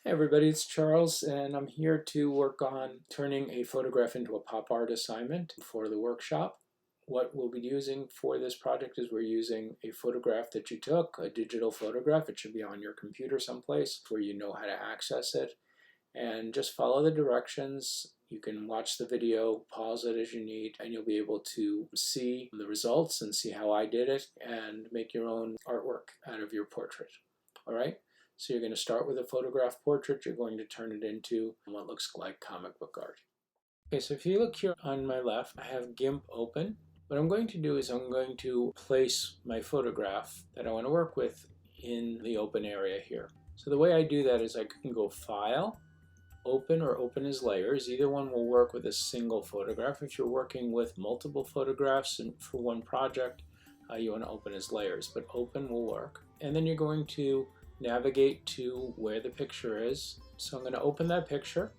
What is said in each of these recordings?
Hey everybody, it's Charles, and I'm here to work on turning a photograph into a pop art assignment for the workshop. What we'll be using for this project is we're using a photograph that you took, a digital photograph. It should be on your computer someplace where you know how to access it. And just follow the directions. You can watch the video, pause it as you need, and you'll be able to see the results and see how I did it and make your own artwork out of your portrait. All right? So you're going to start with a photograph portrait. You're going to turn it into what looks like comic book art. Okay, so if you look here on my left, I have GIMP open. What I'm going to do is I'm going to place my photograph that I want to work with in the open area here. So the way I do that is I can go File, Open, or Open as Layers. Either one will work with a single photograph. If you're working with multiple photographs and for one project, you want to open as layers, but Open will work. And then you're going to navigate to where the picture is. So I'm going to open that picture,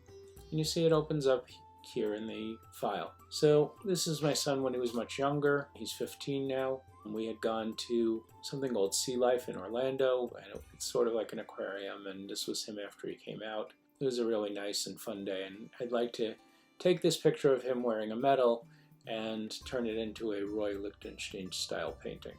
and you see it opens up here in the file. So this is my son when he was much younger. He's 15 now. We had gone to something called Sea Life in Orlando, and it's sort of like an aquarium, and this was him after he came out. It was a really nice and fun day, and I'd like to take this picture of him wearing a medal and turn it into a Roy Lichtenstein style painting.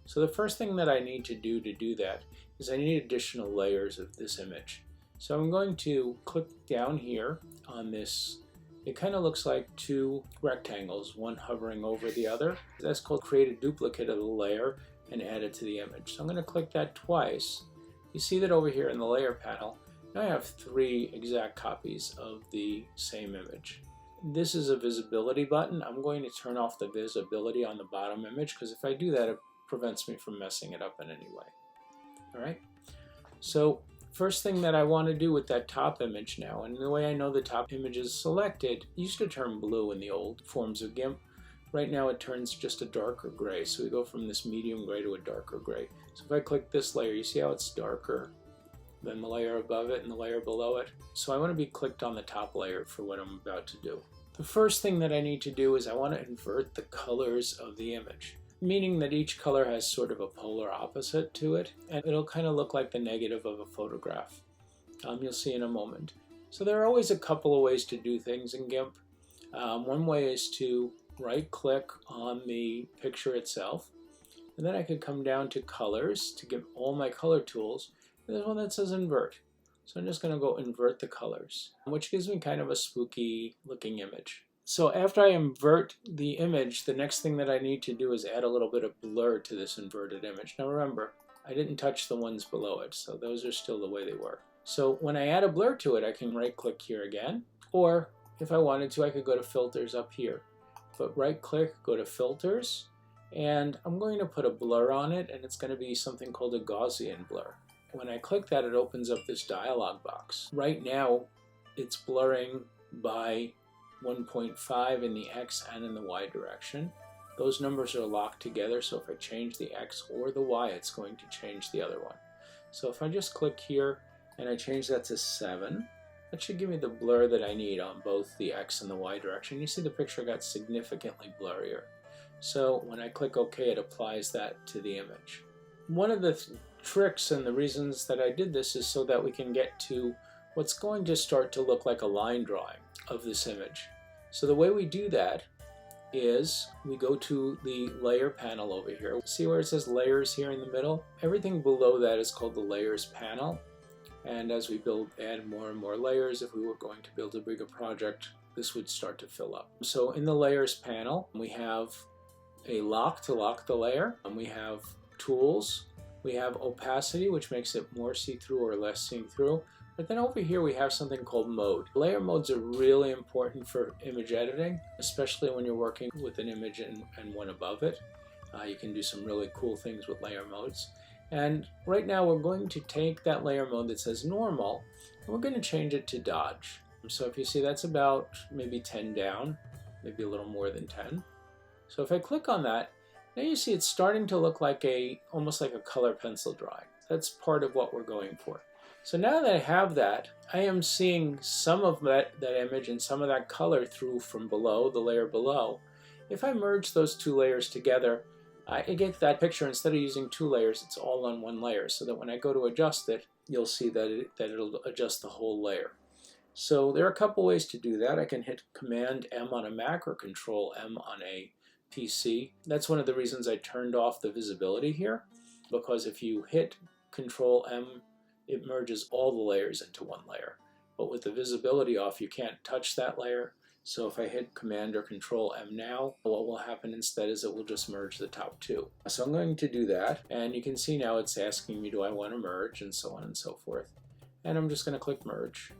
So the first thing that I need to do that is I need additional layers of this image. So I'm going to click down here on this. It kind of looks like two rectangles, one hovering over the other. That's called create a duplicate of the layer and add it to the image. So I'm going to click that twice. You see that over here in the layer panel, now I have three exact copies of the same image. This is a visibility button. I'm going to turn off the visibility on the bottom image because if I do that, it prevents me from messing it up in any way. All right. So first thing that I want to do with that top image now, and the way I know the top image is selected, it used to turn blue in the old forms of GIMP. Right now it turns just a darker gray. So we go from this medium gray to a darker gray. So if I click this layer, you see how it's darker than the layer above it and the layer below it. So I want to be clicked on the top layer for what I'm about to do. The first thing that I need to do is I want to invert the colors of the image, meaning that each color has sort of a polar opposite to it, and it'll kind of look like the negative of a photograph. You'll see in a moment. So there are always a couple of ways to do things in GIMP. One way is to right-click on the picture itself, and then I could come down to Colors to get all my color tools. There's one that says Invert. So I'm just going to go invert the colors, which gives me kind of a spooky looking image. So after I invert the image, the next thing that I need to do is add a little bit of blur to this inverted image. Now remember, I didn't touch the ones below it, so those are still the way they were. So when I add a blur to it, I can right click here again, or if I wanted to, I could go to Filters up here. But right click, go to Filters, and I'm going to put a blur on it, and it's going to be something called a Gaussian blur. When I click that, it opens up this dialog box. Right now, it's blurring by 1.5 in the X and in the Y direction. Those numbers are locked together, so if I change the X or the Y, it's going to change the other one. So if I just click here and I change that to 7, that should give me the blur that I need on both the X and the Y direction. You see the picture got significantly blurrier. So when I click OK, it applies that to the image. One of the tricks and the reasons that I did this is so that we can get to what's going to start to look like a line drawing of this image. So the way we do that is we go to the layer panel over here. See where it says layers here in the middle? Everything below that is called the layers panel. And as we add more and more layers, if we were going to build a bigger project, this would start to fill up. So in the layers panel, we have a lock to lock the layer, and we have tools. We have opacity, which makes it more see-through or less see-through. But then over here we have something called mode. Layer modes are really important for image editing, especially when you're working with an image and one above it. You can do some really cool things with layer modes. And right now we're going to take that layer mode that says normal, and we're going to change it to dodge. So if you see, that's about maybe 10 down, maybe a little more than 10. So if I click on that, now you see it's starting to look like almost like a color pencil drawing. That's part of what we're going for. So now that I have that, I am seeing some of that image and some of that color through from below, the layer below. If I merge those two layers together, I get that picture, instead of using 2 layers, it's all on 1 layer, so that when I go to adjust it, you'll see that it'll adjust the whole layer. So there are a couple ways to do that. I can hit Command M on a Mac or Control M on a PC. That's one of the reasons I turned off the visibility here, because if you hit Control M, it merges all the layers into 1 layer. But with the visibility off, you can't touch that layer. So if I hit Command or Control M now, what will happen instead is it will just merge the top 2. So I'm going to do that, and you can see now it's asking me, do I want to merge, and so on and so forth. And I'm just going to click Merge.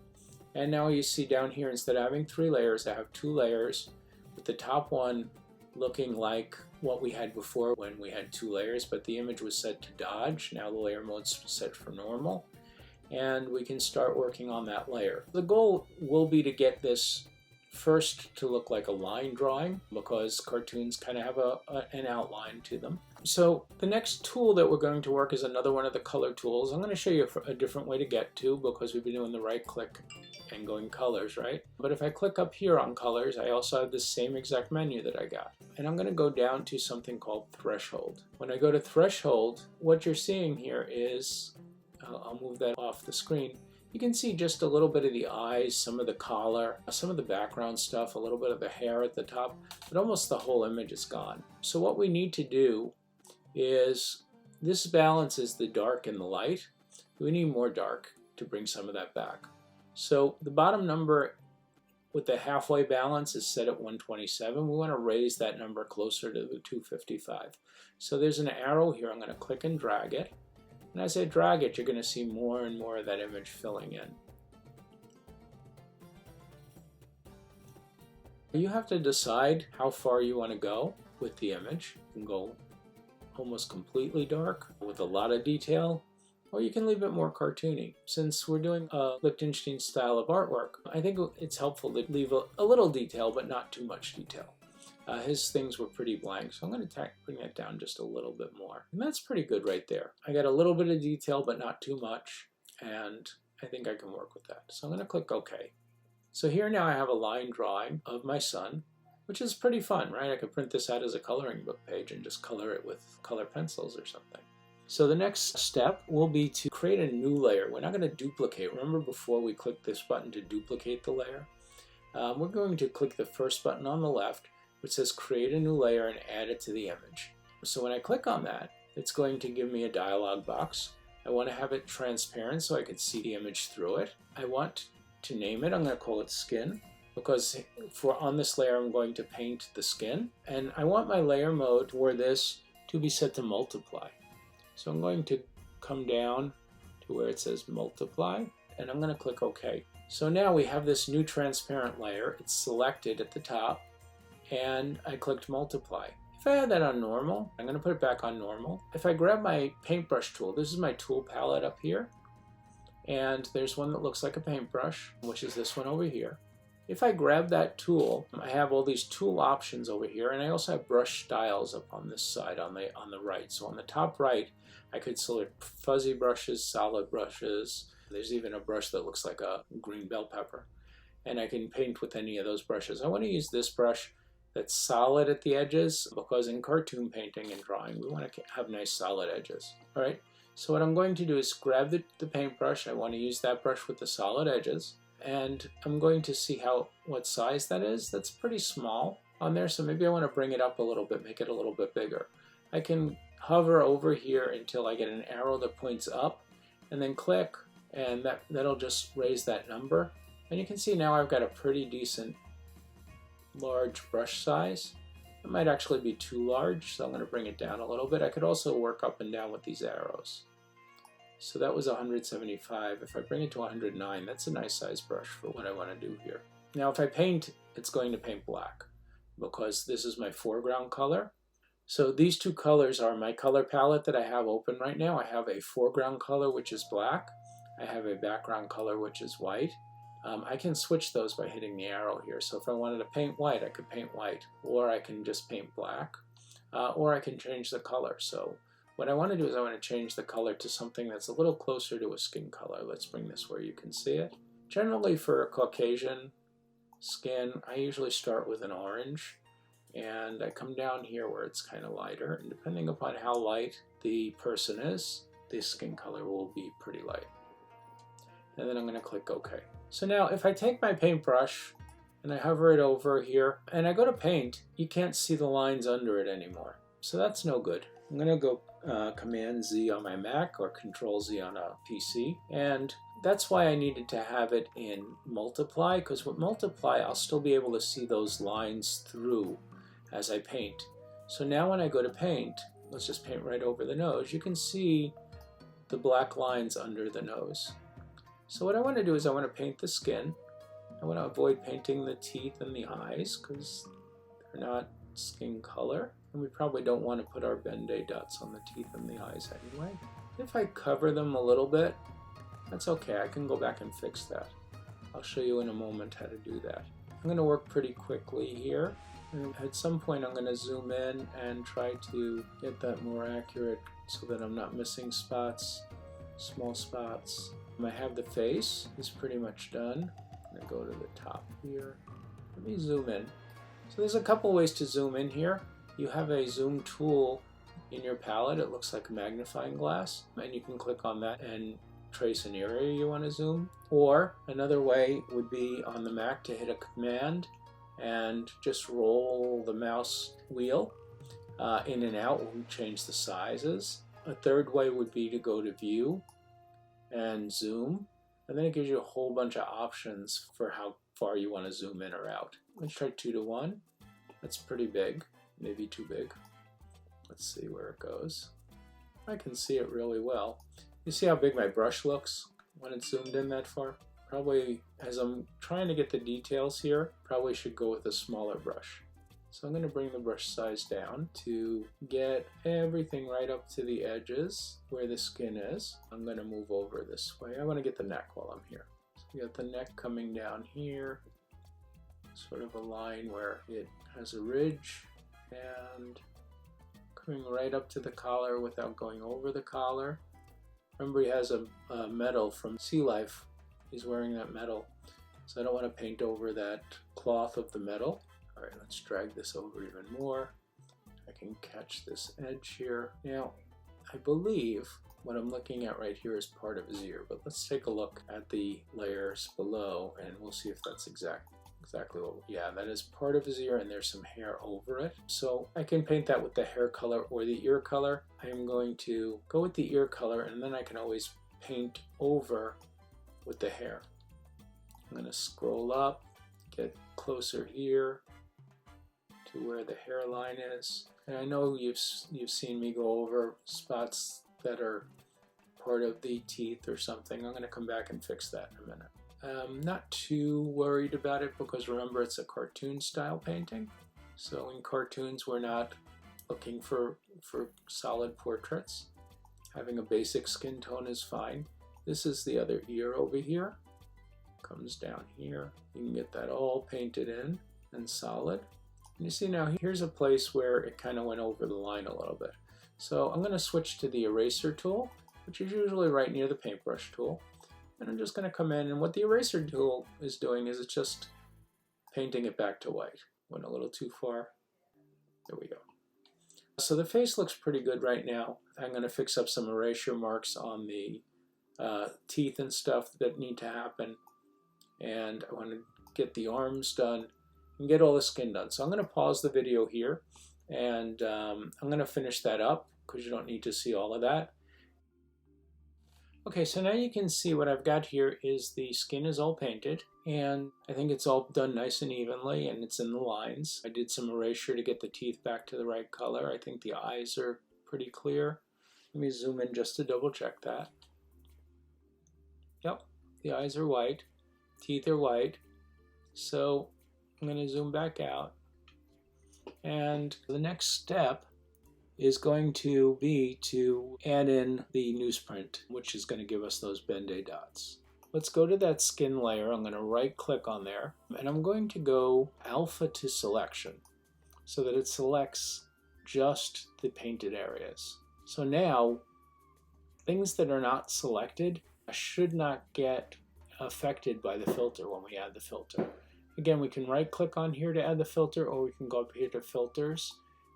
And now you see down here, instead of having 3 layers, I have 2 layers, with the top one looking like what we had before when we had 2 layers, but the image was set to dodge. Now the layer mode's set for normal, and we can start working on that layer. The goal will be to get this first to look like a line drawing, because cartoons kind of have an outline to them. So the next tool that we're going to work is another one of the color tools. I'm going to show you a different way to get to, because we've been doing the right click and going colors, right? But if I click up here on colors, I also have the same exact menu that I got. And I'm going to go down to something called threshold. When I go to threshold, what you're seeing here is, I'll move that off the screen. You can see just a little bit of the eyes, some of the collar, some of the background stuff, a little bit of the hair at the top, but almost the whole image is gone. So what we need to do is, this balances the dark and the light. We need more dark to bring some of that back. So the bottom number with the halfway balance is set at 127. We want to raise that number closer to the 255. So there's an arrow here. I'm going to click and drag it. And as I drag it, you're going to see more and more of that image filling in. You have to decide how far you want to go with the image. You can go almost completely dark with a lot of detail, or you can leave it more cartoony. Since we're doing a Lichtenstein style of artwork, I think it's helpful to leave a little detail, but not too much detail. His things were pretty blank, so I'm going to bring that down just a little bit more. And that's pretty good right there. I got a little bit of detail, but not too much, and I think I can work with that. So I'm going to click OK. So here now I have a line drawing of my son, which is pretty fun, right? I could print this out as a coloring book page and just color it with color pencils or something. So the next step will be to create a new layer. We're not going to duplicate. Remember before we clicked this button to duplicate the layer? We're going to click the first button on the left, which says create a new layer and add it to the image. So when I click on that, it's going to give me a dialog box. I want to have it transparent so I can see the image through it. I want to name it. I'm going to call it skin, because on this layer I'm going to paint the skin. And I want my layer mode for this to be set to multiply. So I'm going to come down to where it says multiply, and I'm going to click OK. So now we have this new transparent layer. It's selected at the top, and I clicked multiply. If I had that on normal, I'm going to put it back on normal. If I grab my paintbrush tool, this is my tool palette up here, and there's one that looks like a paintbrush, which is this one over here. If I grab that tool, I have all these tool options over here, and I also have brush styles up on this side on the right. So on the top right, I could select fuzzy brushes, solid brushes. There's even a brush that looks like a green bell pepper, and I can paint with any of those brushes. I want to use this brush that's solid at the edges, because in cartoon painting and drawing, we want to have nice solid edges. All right, so what I'm going to do is grab the paintbrush. I want to use that brush with the solid edges, and I'm going to see what size that is. That's pretty small on there, so maybe I want to bring it up a little bit, make it a little bit bigger. I can hover over here until I get an arrow that points up, and then click, and that'll just raise that number. And you can see now I've got a pretty decent large brush size. It might actually be too large, so I'm going to bring it down a little bit. I could also work up and down with these arrows. So that was 175. If I bring it to 109, that's a nice size brush for what I want to do here. Now if I paint, it's going to paint black, because this is my foreground color. So these two colors are my color palette that I have open right now. I have a foreground color, which is black. I have a background color, which is white. I can switch those by hitting the arrow here. So if I wanted to paint white, I could paint white, or I can just paint black, or I can change the color. So what I want to do is I want to change the color to something that's a little closer to a skin color. Let's bring this where you can see it. Generally for a Caucasian skin, I usually start with an orange, and I come down here where it's kind of lighter, and depending upon how light the person is, the skin color will be pretty light. And then I'm going to click OK. So now if I take my paintbrush and I hover it over here and I go to paint, you can't see the lines under it anymore. So that's no good. I'm going to go Command Z on my Mac or Control Z on a PC, and that's why I needed to have it in multiply, because with multiply I'll still be able to see those lines through as I paint. So now when I go to paint, let's just paint right over the nose, you can see the black lines under the nose. So what I want to do is I want to paint the skin. I want to avoid painting the teeth and the eyes because they're not skin color. And we probably don't want to put our Ben-Day dots on the teeth and the eyes anyway. If I cover them a little bit, that's okay. I can go back and fix that. I'll show you in a moment how to do that. I'm going to work pretty quickly here. And at some point I'm going to zoom in and try to get that more accurate so that I'm not missing spots, small spots. I have the face, it's pretty much done. I'm going to go to the top here. Let me zoom in. So there's a couple ways to zoom in here. You have a zoom tool in your palette. It looks like a magnifying glass, and you can click on that and trace an area you want to zoom. Or another way would be on the Mac to hit a command and just roll the mouse wheel in and out when we change the sizes. A third way would be to go to View and Zoom, and then it gives you a whole bunch of options for how far you want to zoom in or out. Let's try 2:1. That's pretty big, maybe too big. Let's see where it goes. I can see it really well. You see how big my brush looks when it's zoomed in that far? Probably, as I'm trying to get the details here, probably should go with a smaller brush. So I'm going to bring the brush size down to get everything right up to the edges where the skin is. I'm going to move over this way. I want to get the neck while I'm here. So you got the neck coming down here, sort of a line where it has a ridge, and coming right up to the collar without going over the collar. Remember, he has a medal from Sea Life. He's wearing that medal, so I don't want to paint over that cloth of the medal. All right, let's drag this over even more. I can catch this edge here. Now, I believe what I'm looking at right here is part of his ear, but let's take a look at the layers below and we'll see if that's exactly what, yeah, that is part of his ear and there's some hair over it. So I can paint that with the hair color or the ear color. I am going to go with the ear color and then I can always paint over with the hair. I'm going to scroll up, get closer here to where the hairline is. And I know you've seen me go over spots that are part of the teeth or something. I'm going to come back and fix that in a minute. I'm not too worried about it because remember it's a cartoon style painting. So in cartoons we're not looking for solid portraits. Having a basic skin tone is fine. This is the other ear over here. Comes down here. You can get that all painted in and solid. And you see now here's a place where it kind of went over the line a little bit. So I'm going to switch to the eraser tool, which is usually right near the paintbrush tool. And I'm just going to come in, and what the eraser tool is doing is it's just painting it back to white. Went a little too far. There we go. So the face looks pretty good right now. I'm going to fix up some erasure marks on the teeth and stuff that need to happen. And I want to get the arms done and get all the skin done. So I'm going to pause the video here, and I'm going to finish that up because you don't need to see all of that. Okay, so now you can see what I've got here is the skin is all painted, and I think it's all done nice and evenly, and it's in the lines. I did some erasure to get the teeth back to the right color. I think the eyes are pretty clear. Let me zoom in just to double check that. Yep, the eyes are white, teeth are white. So I'm going to zoom back out, and the next step is going to be to add in the newsprint, which is going to give us those Ben-Day dots. Let's go to that skin layer. I'm going to right click on there, and I'm going to go alpha to selection so that it selects just the painted areas. So now things that are not selected should not get affected by the filter when we add the filter. Again, we can right click on here to add the filter, or we can go up here to filters.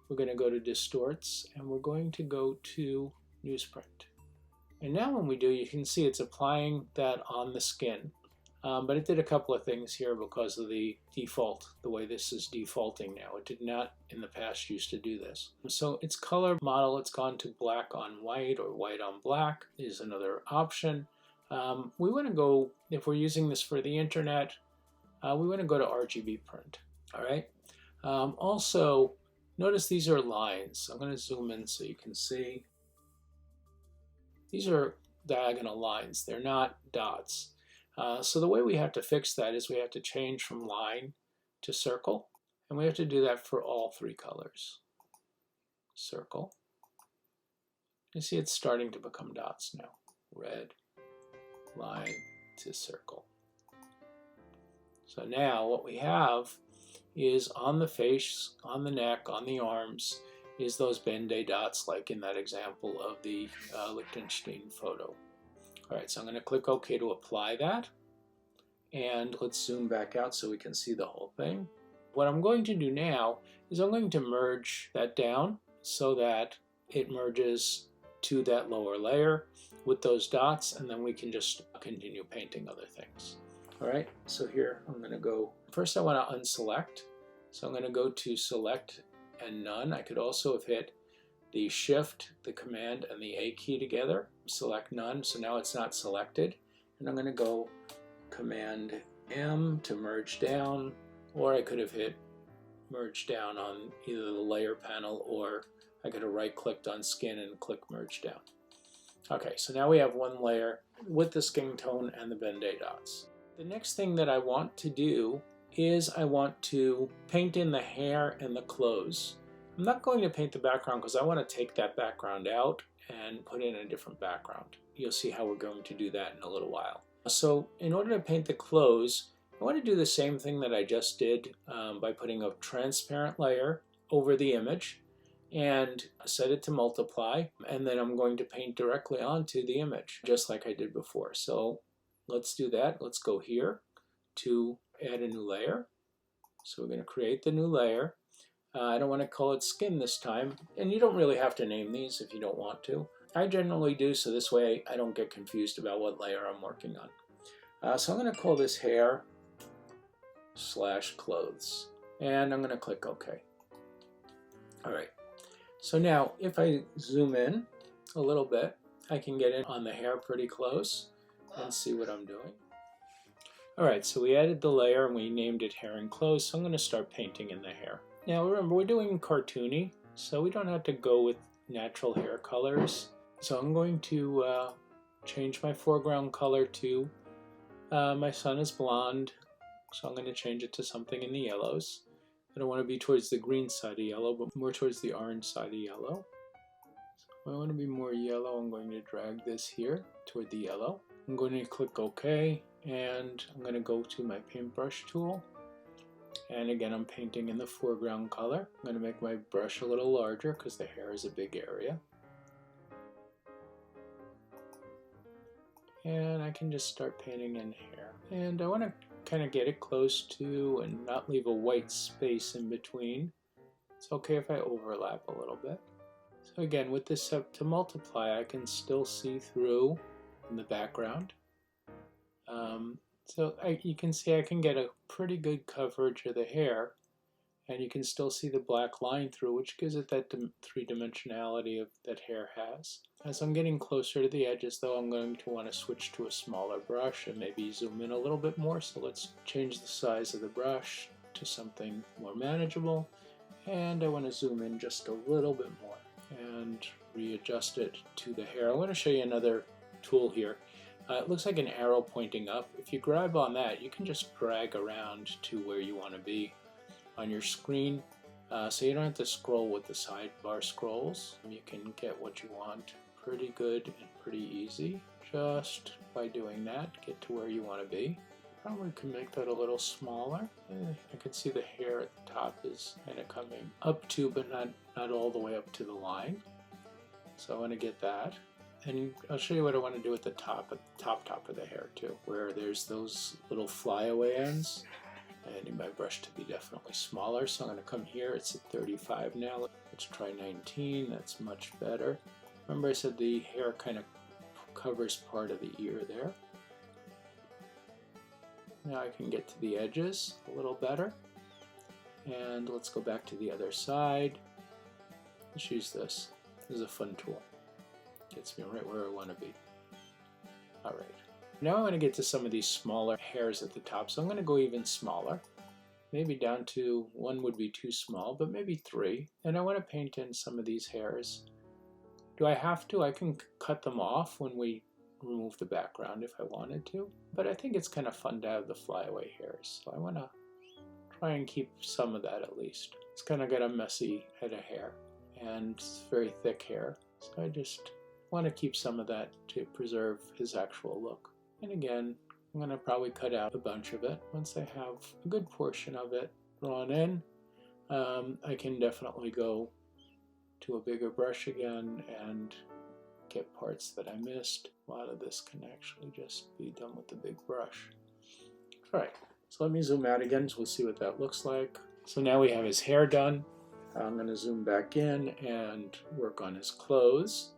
We're going to go to distorts, and we're going to go to newsprint. And now when we do, you can see it's applying that on the skin. But it did a couple of things here because of the default, the way this is defaulting now. It did not in the past used to do this. So its color model, it's gone to black on white or white on black is another option. We want to go, if we're using this for the internet, we want to go to RGB print. All right. Also, notice these are lines. I'm going to zoom in so you can see. These are diagonal lines. They're not dots. So the way we have to fix that is we have to change from line to circle, and we have to do that for all three colors. Circle. You see it's starting to become dots now. Red, line to circle. So now what we have is on the face, on the neck, on the arms, is those Ben-Day dots like in that example of the Lichtenstein photo. All right, so I'm going to click OK to apply that. And let's zoom back out so we can see the whole thing. What I'm going to do now is I'm going to merge that down so that it merges to that lower layer with those dots, and then we can just continue painting other things. All right, so here I'm going to go, first I want to unselect. So I'm going to go to select and none. I could also have hit the shift, the command, and the A key together. Select none, so now it's not selected. And I'm going to go command M to merge down, or I could have hit merge down on either the layer panel, or I could have right clicked on skin and click merge down. Okay, so now we have one layer with the skin tone and the Ben-Day dots. The next thing that I want to do is I want to paint in the hair and the clothes. I'm not going to paint the background because I want to take that background out and put in a different background. You'll see how we're going to do that in a little while. So in order to paint the clothes, I want to do the same thing that I just did by putting a transparent layer over the image and set it to multiply, and then I'm going to paint directly onto the image just like I did before. So let's do that. Let's go here to add a new layer. So we're going to create the new layer. I don't want to call it skin this time, and you don't really have to name these if you don't want to. I generally do, so this way I don't get confused about what layer I'm working on. So I'm going to call this hair / clothes, and I'm going to click OK. All right, so now if I zoom in a little bit, I can get in on the hair pretty close and see what I'm doing. All right, so we added the layer and we named it hair and clothes, so I'm going to start painting in the hair. Now remember, we're doing cartoony, so we don't have to go with natural hair colors. So I'm going to change my foreground color to, my son is blonde, so I'm going to change it to something in the yellows. I don't want to be towards the green side of yellow, but more towards the orange side of yellow. So I want to be more yellow. I'm going to drag this here toward the yellow. I'm going to click OK, and I'm going to go to my paintbrush tool. And again, I'm painting in the foreground color. I'm going to make my brush a little larger because the hair is a big area. And I can just start painting in hair. And I want to kind of get it close to and not leave a white space in between. It's okay if I overlap a little bit. So again, with this set to multiply, I can still see through in the background. You can see I can get a pretty good coverage of the hair, and you can still see the black line through, which gives it that three-dimensionality that hair has. As I'm getting closer to the edges, though, I'm going to want to switch to a smaller brush and maybe zoom in a little bit more. So let's change the size of the brush to something more manageable, and I want to zoom in just a little bit more and readjust it to the hair. I want to show you another tool here. It looks like an arrow pointing up. If you grab on that, you can just drag around to where you want to be on your screen, so you don't have to scroll with the sidebar scrolls. You can get what you want pretty good and pretty easy just by doing that. Get to where you want to be. Probably can make that a little smaller. I can see the hair at the top is kind of coming up to, but not all the way up to the line. So I want to get that. And I'll show you what I want to do at the top of the hair too, where there's those little flyaway ends. I need my brush to be definitely smaller, so I'm going to come here. It's at 35 now. Let's try 19. That's much better. Remember I said the hair kind of covers part of the ear there. Now I can get to the edges a little better. And let's go back to the other side. Let's use this. This is a fun tool. Gets me right where I want to be. Alright. Now I want to get to some of these smaller hairs at the top, so I'm going to go even smaller. Maybe down to, one would be too small, but maybe 3. And I want to paint in some of these hairs. Do I have to? I can cut them off when we remove the background if I wanted to, but I think it's kind of fun to have the flyaway hairs, so I want to try and keep some of that at least. It's kind of got a messy head of hair, and it's very thick hair, so I just want to keep some of that to preserve his actual look. And again, I'm going to probably cut out a bunch of it. Once I have a good portion of it drawn in, I can definitely go to a bigger brush again and get parts that I missed. A lot of this can actually just be done with the big brush. Alright, so let me zoom out again so we'll see what that looks like. So now we have his hair done. I'm going to zoom back in and work on his clothes.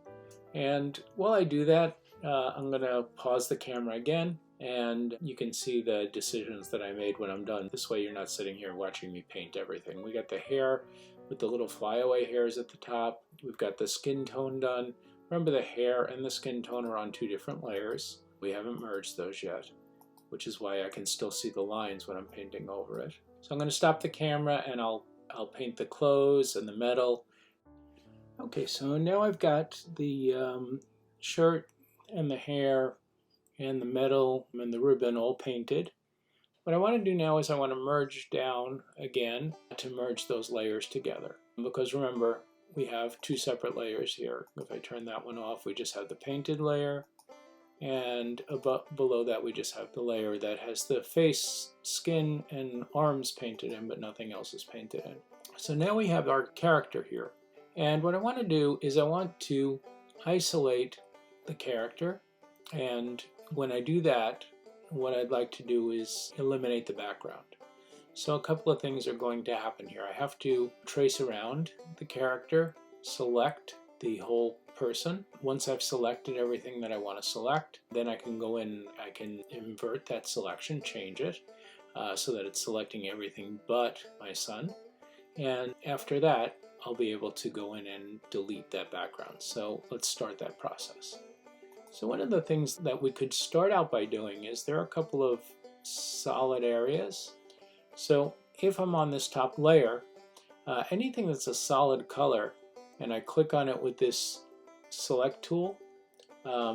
And while I do that, I'm going to pause the camera again, and you can see the decisions that I made when I'm done. This way you're not sitting here watching me paint everything. We got the hair with the little flyaway hairs at the top. We've got the skin tone done. Remember, the hair and the skin tone are on 2 different layers. We haven't merged those yet, which is why I can still see the lines when I'm painting over it. So I'm going to stop the camera and I'll paint the clothes and the metal. Okay, so now I've got the shirt and the hair and the metal and the ribbon all painted. What I want to do now is I want to merge down again to merge those layers together. Because remember, we have 2 separate layers here. If I turn that one off, we just have the painted layer, and below that we just have the layer that has the face, skin, and arms painted in, but nothing else is painted in. So now we have our character here. And what I want to do is I want to isolate the character, and when I do that, what I'd like to do is eliminate the background. So a couple of things are going to happen here. I have to trace around the character, select the whole person. Once I've selected everything that I want to select, then I can go in, I can invert that selection, change it, so that it's selecting everything but my son. And after that, I'll be able to go in and delete that background. So let's start that process. So one of the things that we could start out by doing is there are a couple of solid areas. So if I'm on this top layer, anything that's a solid color, and I click on it with this select tool,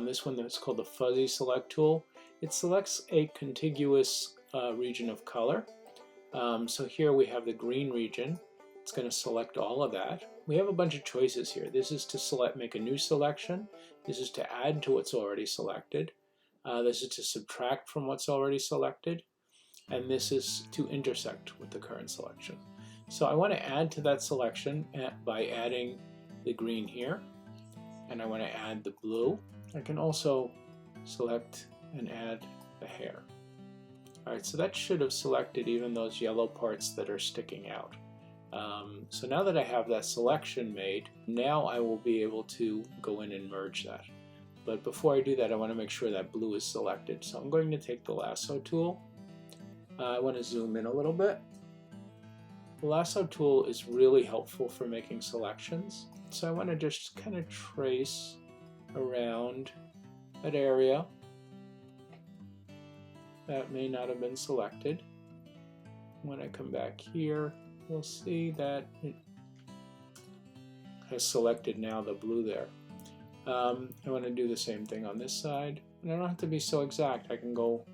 this one that's called the fuzzy select tool, it selects a contiguous region of color. So here we have the green region. It's going to select all of that. We have a bunch of choices here. This is to make a new selection. This is to add to what's already selected. This is to subtract from what's already selected. And this is to intersect with the current selection. So I want to add to that selection by adding the green here. And I want to add the blue. I can also select and add the hair. Alright, so that should have selected even those yellow parts that are sticking out. So now that I have that selection made, now I will be able to go in and merge that. But before I do that, I want to make sure that blue is selected. So I'm going to take the lasso tool. I want to zoom in a little bit. The lasso tool is really helpful for making selections. So I want to just kind of trace around that area that may not have been selected. When I come back here, you'll see that it has selected now the blue there. I want to do the same thing on this side. And I don't have to be so exact. I can go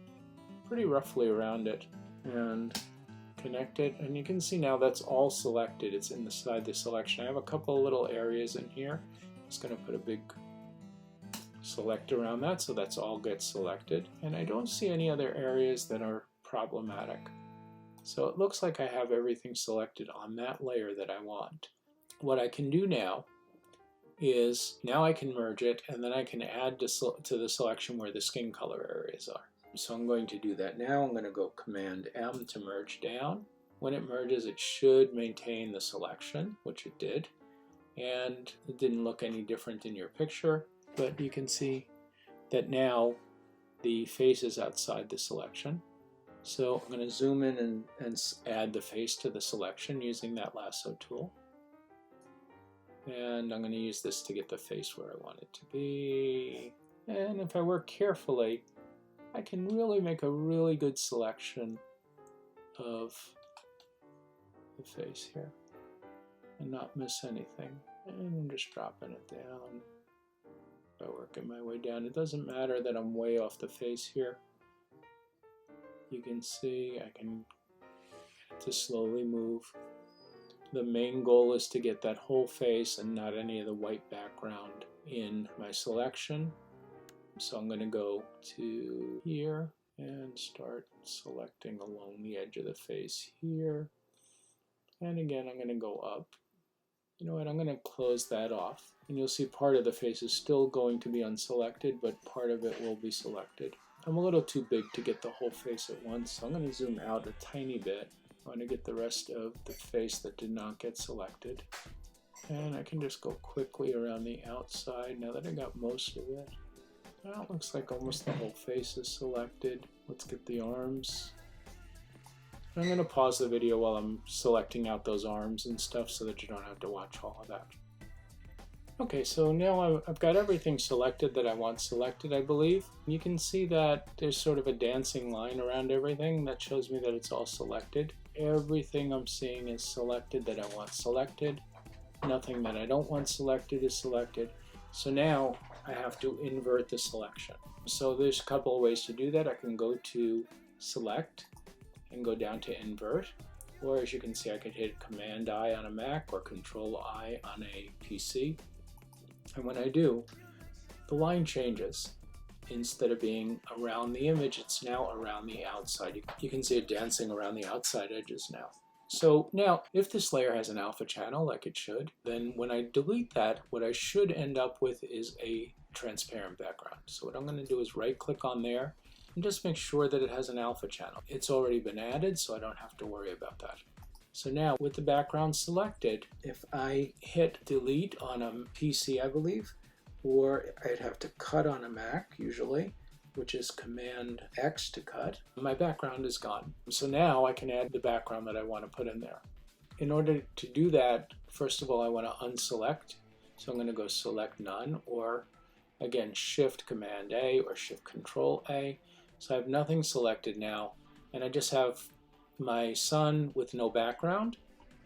pretty roughly around it and connect it. And you can see now that's all selected. It's inside the selection. I have a couple of little areas in here. I'm just going to put a big select around that so that's all gets selected. And I don't see any other areas that are problematic. So it looks like I have everything selected on that layer that I want. What I can do now is, now I can merge it, and then I can add to the selection where the skin color areas are. So I'm going to do that now. I'm going to go Command M to merge down. When it merges, it should maintain the selection, which it did. And it didn't look any different in your picture, but you can see that now the face is outside the selection. So I'm going to zoom in and add the face to the selection using that lasso tool. And I'm going to use this to get the face where I want it to be. And if I work carefully, I can really make a really good selection of the face here and not miss anything. And I'm just dropping it down by working my way down. It doesn't matter that I'm way off the face here. You can see I can get it to slowly move. The main goal is to get that whole face and not any of the white background in my selection. So I'm going to go to here and start selecting along the edge of the face here. And again, I'm going to go up. You know what, I'm going to close that off. And you'll see part of the face is still going to be unselected, but part of it will be selected. I'm a little too big to get the whole face at once, so I'm going to zoom out a tiny bit. I want to get the rest of the face that did not get selected. And I can just go quickly around the outside now that I got most of it. Well, it looks like almost the whole face is selected. Let's get the arms. I'm going to pause the video while I'm selecting out those arms and stuff so that you don't have to watch all of that. Okay, so now I've got everything selected that I want selected, I believe. You can see that there's sort of a dancing line around everything that shows me that it's all selected. Everything I'm seeing is selected that I want selected. Nothing that I don't want selected is selected. So now I have to invert the selection. So there's a couple of ways to do that. I can go to Select and go down to Invert. Or as you can see, I could hit Command-I on a Mac or Control-I on a PC. And when I do, the line changes. Instead of being around the image, it's now around the outside. You can see it dancing around the outside edges now. So now, if this layer has an alpha channel, like it should, then when I delete that, what I should end up with is a transparent background. So what I'm going to do is right-click on there and just make sure that it has an alpha channel. It's already been added, so I don't have to worry about that. So now, with the background selected, if I hit delete on a PC, I believe, or I'd have to cut on a Mac, usually, which is Command X to cut, my background is gone. So now I can add the background that I want to put in there. In order to do that, first of all, I want to unselect. So I'm going to go Select None, or again, Shift Command A or Shift Control A. So I have nothing selected now, and I just have my sun with no background.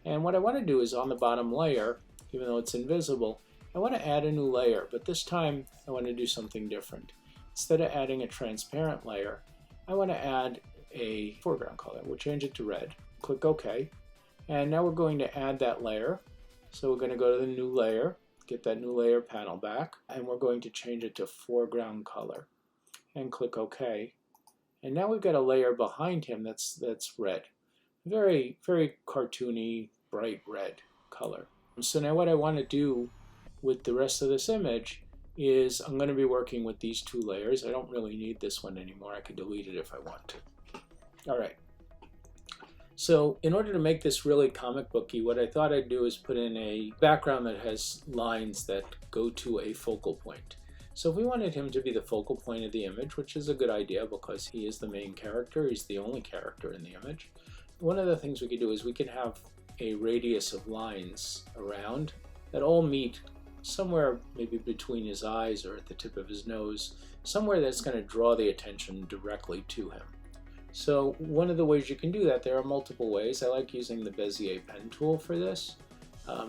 And what I want to do is on the bottom layer, even though it's invisible, I want to add a new layer, but this time I want to do something different. Instead of adding a transparent layer, I want to add a foreground color. We'll change it to red. Click OK. And now we're going to add that layer. So we're going to go to the new layer, get that new layer panel back, and we're going to change it to foreground color. And click OK. And now we've got a layer behind him that's red. Very, very cartoony, bright red color. So now what I want to do with the rest of this image is I'm going to be working with these two layers. I don't really need this one anymore. I can delete it if I want to. All right. So in order to make this really comic booky, what I thought I'd do is put in a background that has lines that go to a focal point. So if we wanted him to be the focal point of the image, which is a good idea because he is the main character, he's the only character in the image, one of the things we could do is we could have a radius of lines around that all meet somewhere maybe between his eyes or at the tip of his nose, somewhere that's going to draw the attention directly to him. So one of the ways you can do that, there are multiple ways. I like using the Bezier pen tool for this.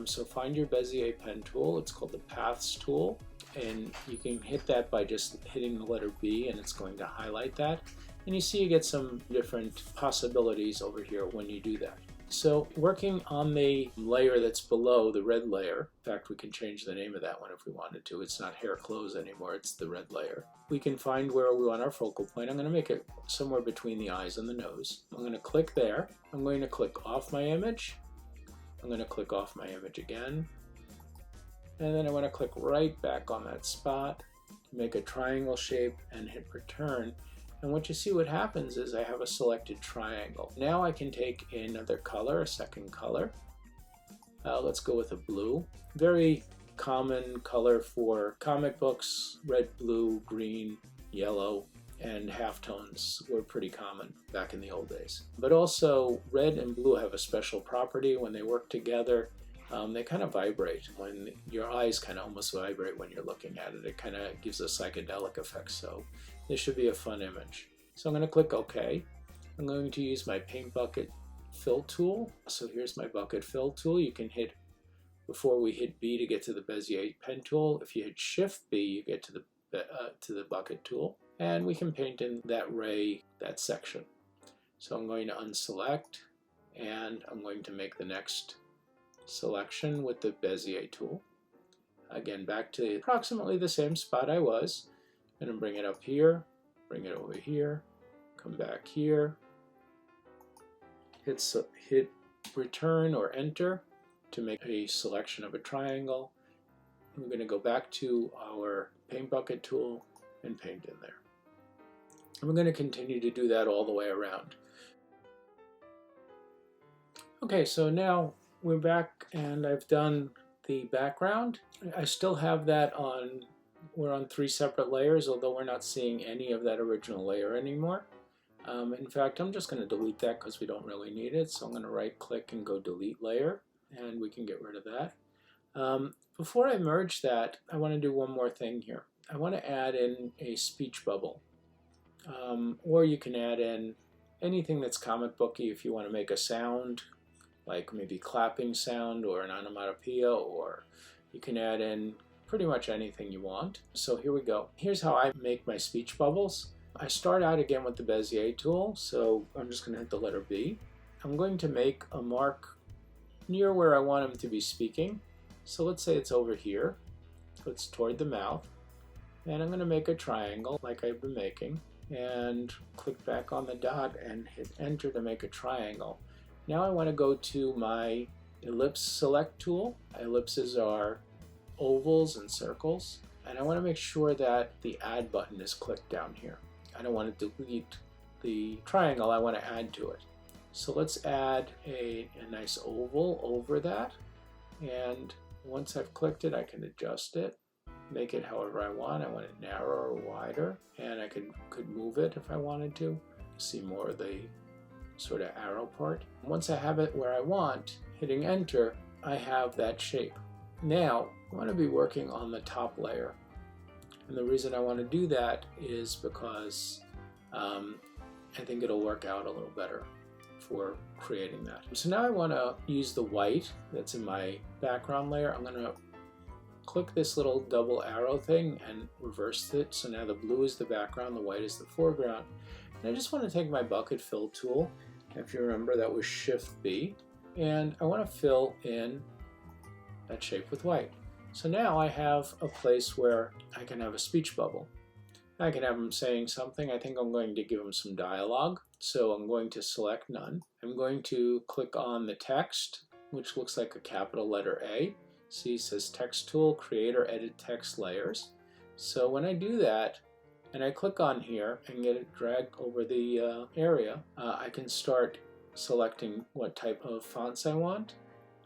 So find your Bezier pen tool. It's called the Paths tool. And you can hit that by just hitting the letter B, and it's going to highlight that. And you see you get some different possibilities over here when you do that. So working on the layer that's below, the red layer, in fact we can change the name of that one if we wanted to. It's not hair clothes anymore, it's the red layer. We can find where we want our focal point. I'm going to make it somewhere between the eyes and the nose. I'm going to click there. I'm going to click off my image. I'm going to click off my image again. And then I want to click right back on that spot, make a triangle shape and hit return. And what you see what happens is I have a selected triangle. Now I can take another color, a second color. Let's go with a blue. Very common color for comic books: red, blue, green, yellow, and halftones were pretty common back in the old days. But also red and blue have a special property. When they work together, they kind of vibrate. When your eyes kind of almost vibrate when you're looking at it, it kind of gives a psychedelic effect. So this should be a fun image. So I'm going to click OK. I'm going to use my paint bucket fill tool. So here's my bucket fill tool. You can hit, before we hit B to get to the Bezier pen tool, if you hit Shift B, you get to the bucket tool. And we can paint in that ray, that section. So I'm going to unselect, and I'm going to make the next selection with the Bezier tool. Again, back to approximately the same spot I was. And then bring it up here, bring it over here, come back here, hit return or enter to make a selection of a triangle. We're going to go back to our paint bucket tool and paint in there. And we're going to continue to do that all the way around. Okay, so now we're back and I've done the background. I still have that on, we're on 3 separate layers, although we're not seeing any of that original layer anymore. In fact, I'm just going to delete that because we don't really need it. So I'm going to right click and go delete layer, and we can get rid of that. Before I merge that, I want to do one more thing here. I want to add in a speech bubble. Or you can add in anything that's comic booky if you want to make a sound, like maybe clapping sound or an onomatopoeia, or you can add in pretty much anything you want. So here we go. Here's how I make my speech bubbles. I start out again with the Bezier tool, so I'm just going to hit the letter B. I'm going to make a mark near where I want him to be speaking. So let's say it's over here, so it's toward the mouth. And I'm going to make a triangle like I've been making, and click back on the dot and hit enter to make a triangle. Now I want to go to my ellipse select tool. Ellipses are ovals and circles, and I want to make sure that the add button is clicked down here. I don't want to delete the triangle, I want to add to it. So let's add a nice oval over that, and once I've clicked it, I can adjust it, make it however I want. I want it narrower or wider, and I could move it if I wanted to see more of the sort of arrow part. Once I have it where I want, hitting enter, I have that shape. Now I want to be working on the top layer, and the reason I want to do that is because I think it'll work out a little better for creating that. So now I want to use the white that's in my background layer. I'm going to click this little double arrow thing and reverse it. So now the blue is the background, the white is the foreground. And I just want to take my bucket fill tool. If you remember, that was Shift B. And I want to fill in that shape with white. So now I have a place where I can have a speech bubble. I can have him saying something. I think I'm going to give him some dialogue. So I'm going to select none. I'm going to click on the text, which looks like a capital letter A. See, it says text tool, create or edit text layers. So when I do that, and I click on here and get it dragged over the area, I can start selecting what type of fonts I want.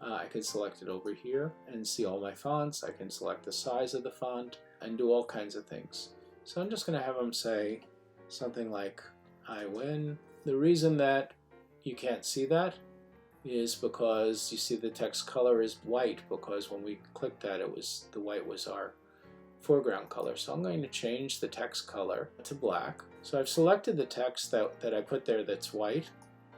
I can select it over here and see all my fonts. I can select the size of the font and do all kinds of things. So I'm just going to have them say something like, I win. The reason that you can't see that is because you see the text color is white, because when we clicked that, the white was our foreground color. So I'm going to change the text color to black. So I've selected the text that I put there that's white,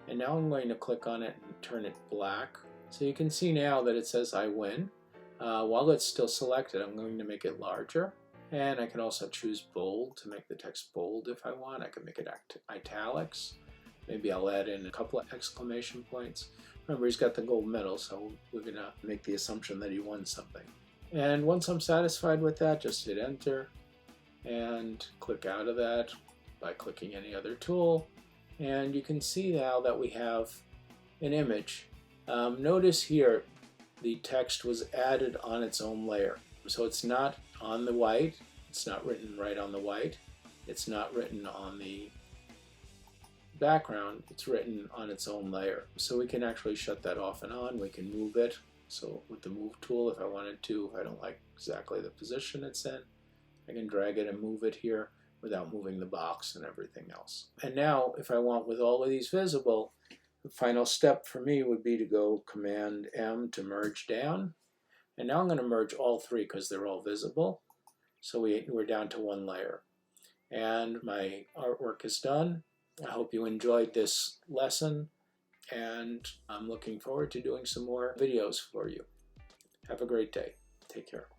and now I'm going to click on it and turn it black. So you can see now that it says I win. While it's still selected, I'm going to make it larger. And I can also choose bold to make the text bold if I want. I can make it italics. Maybe I'll add in a couple of exclamation points. Remember, he's got the gold medal, so we're going to make the assumption that he won something. And once I'm satisfied with that, just hit enter and click out of that by clicking any other tool. And you can see now that we have an image. Notice here the text was added on its own layer. So it's not on the white, it's not written right on the white, it's not written on the background, it's written on its own layer. So we can actually shut that off and on. We can move it. So with the move tool, if I wanted to, if I don't like exactly the position it's in, I can drag it and move it here without moving the box and everything else. And now, if I want with all of these visible, the final step for me would be to go Command M to merge down. And now I'm going to merge all three because they're all visible. So we're down to one layer. And my artwork is done. I hope you enjoyed this lesson, and I'm looking forward to doing some more videos for you. Have a great day. Take care.